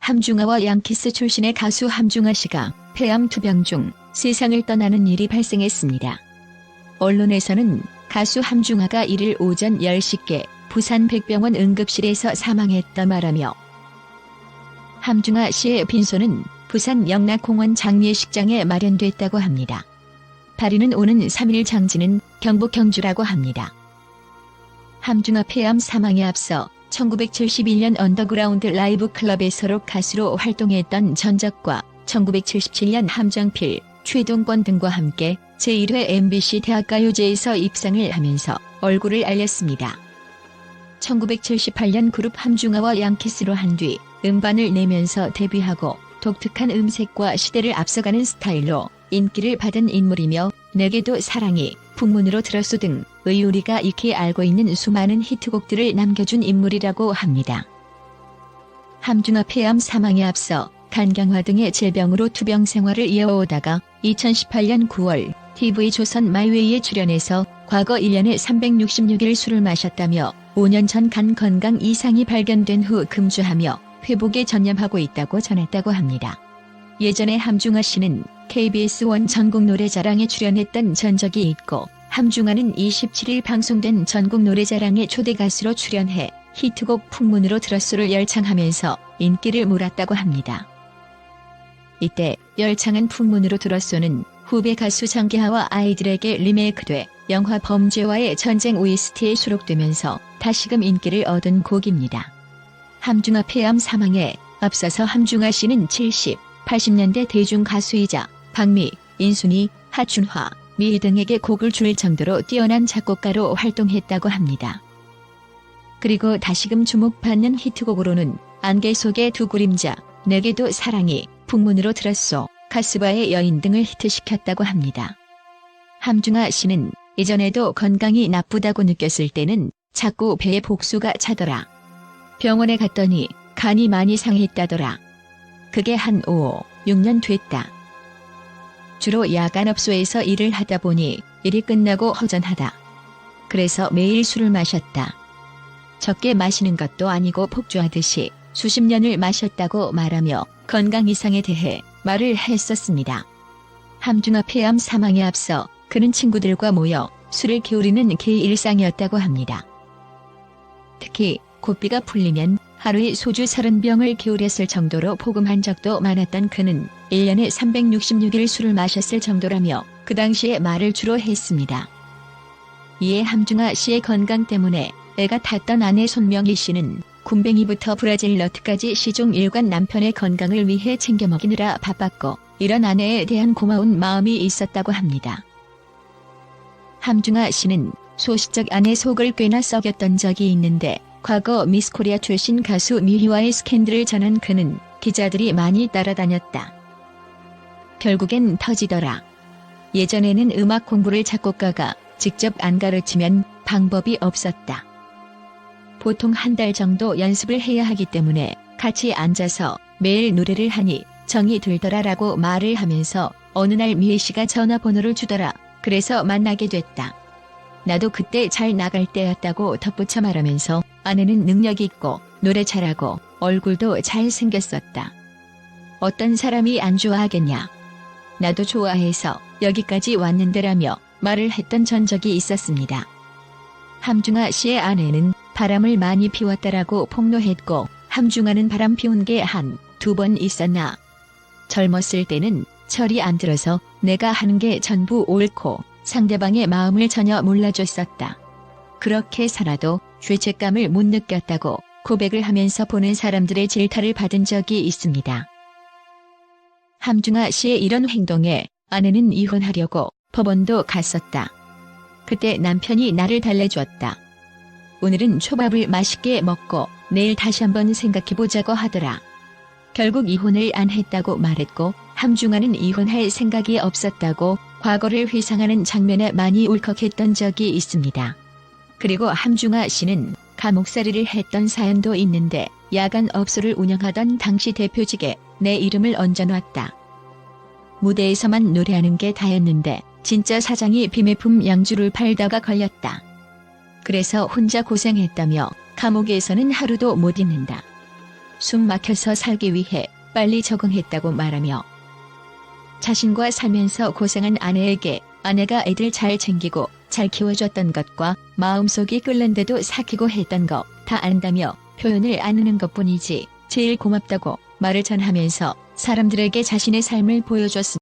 함중아와 양키스 출신의 가수 함중아 씨가 폐암 투병 중 세상을 떠나는 일이 발생했습니다. 언론에서는 가수 함중아가 1일 오전 10시께 부산 백병원 응급실에서 사망했다 말하며 함중아 씨의 빈소는 부산 영락공원 장례식장에 마련됐다고 합니다. 발인은 오는 3일 장지는 경북 경주라고 합니다. 함중아 폐암 사망에 앞서 1971년 언더그라운드 라이브 클럽에서로 가수로 활동했던 전적과 1977년 함정필, 최동권 등과 함께 제1회 MBC 대학가요제에서 입상을 하면서 얼굴을 알렸습니다. 1978년 그룹 함중아와 양키스로 한 뒤 음반을 내면서 데뷔하고 독특한 음색과 시대를 앞서가는 스타일로 인기를 받은 인물이며 내게도 사랑이, 풍문으로 들었소 등의 우리가 익히 알고 있는 수많은 히트곡들을 남겨준 인물이라고 합니다. 함중아 폐암 사망에 앞서 간경화 등의 질병으로 투병 생활을 이어오다가 2018년 9월 TV조선 마이웨이에 출연해서 과거 1년에 366일 술을 마셨다며 5년 전 간 건강 이상이 발견된 후 금주하며 회복에 전념하고 있다고 전했다고 합니다. 예전에 함중아 씨는 KBS 1 전국 노래자랑에 출연했던 전적이 있고 함중아는 27일 방송된 전국 노래자랑에 초대 가수로 출연해 히트곡 풍문으로 들었소를 열창하면서 인기를 몰았다고 합니다. 이때 열창한 풍문으로 들었소는 후배 가수 장기하와 아이들에게 리메이크돼 영화 범죄와의 전쟁 OST에 수록되면서 다시금 인기를 얻은 곡입니다. 함중아 폐암 사망에 앞서서 함중아 씨는 70, 80년대 대중 가수이자 박미, 인순이, 하춘화, 미 등에게 곡을 줄 정도로 뛰어난 작곡가로 활동했다고 합니다. 그리고 다시금 주목받는 히트곡으로는 안개 속의 두 그림자, 내게도 사랑이, 풍문으로 들었소, 가스바의 여인 등을 히트시켰다고 합니다. 함중아 씨는 이전에도 건강이 나쁘다고 느꼈을 때는 자꾸 배에 복수가 차더라. 병원에 갔더니 간이 많이 상했다더라. 그게 한 5, 6년 됐다. 주로 야간업소에서 일을 하다 보니 일이 끝나고 허전하다. 그래서 매일 술을 마셨다. 적게 마시는 것도 아니고 폭주하듯이 수십 년을 마셨다고 말하며 건강 이상에 대해 말을 했었습니다. 함중아 폐암 사망에 앞서 그는 친구들과 모여 술을 기울이는 게 일상이었다고 합니다. 특히 고비가 풀리면 하루에 소주 30병을 기울였을 정도로 포금한 적도 많았던 그는 1년에 366일 술을 마셨을 정도라며 그 당시에 말을 주로 했습니다. 이에 함중아 씨의 건강 때문에 애가 탔던 아내 손명희 씨는 굼벵이부터 브라질 너트까지 시종 일관 남편의 건강을 위해 챙겨 먹이느라 바빴고 이런 아내에 대한 고마운 마음이 있었다고 합니다. 함중아 씨는 소시적 아내 속을 꽤나 썩였던 적이 있는데 과거 미스코리아 출신 가수 미희와의 스캔들을 전한 그는 기자들이 많이 따라다녔다. 결국엔 터지더라. 예전에는 음악 공부를 작곡가가 직접 안 가르치면 방법이 없었다. 보통 한 달 정도 연습을 해야 하기 때문에 같이 앉아서 매일 노래를 하니 정이 들더라라고 말을 하면서 어느 날 미희 씨가 전화번호를 주더라. 그래서 만나게 됐다. 나도 그때 잘 나갈 때였다고 덧붙여 말하면서 아내는 능력 있고 노래 잘하고 얼굴도 잘생겼었다. 어떤 사람이 안 좋아하겠냐. 나도 좋아해서 여기까지 왔는데라며 말을 했던 전적이 있었습니다. 함중아 씨의 아내는 바람을 많이 피웠다라고 폭로했고 함중아는 바람 피운 게 두 번 있었나. 젊었을 때는 철이 안 들어서 내가 하는 게 전부 옳고 상대방의 마음을 전혀 몰라줬었다. 그렇게 살아도 죄책감을 못 느꼈다고 고백을 하면서 보는 사람들의 질타를 받은 적이 있습니다. 함중아 씨의 이런 행동에 아내는 이혼하려고 법원도 갔었다. 그때 남편이 나를 달래줬다. 오늘은 초밥을 맛있게 먹고 내일 다시 한번 생각해보자고 하더라. 결국 이혼을 안 했다고 말했고 함중아는 이혼할 생각이 없었다고 과거를 회상하는 장면에 많이 울컥했던 적이 있습니다. 그리고 함중아 씨는 감옥살이를 했던 사연도 있는데 야간 업소를 운영하던 당시 대표직에 내 이름을 얹어놨다. 무대에서만 노래하는 게 다였는데 진짜 사장이 비매품 양주를 팔다가 걸렸다. 그래서 혼자 고생했다며 감옥에서는 하루도 못 있는다. 숨 막혀서 살기 위해 빨리 적응했다고 말하며 자신과 살면서 고생한 아내에게 아내가 애들 잘 챙기고 잘 키워줬던 것과 마음속이 끓는데도 사귀고 했던 거 다 안다며 표현을 안 하는 것뿐이지 제일 고맙다고 말을 전하면서 사람들에게 자신의 삶을 보여줬습니다.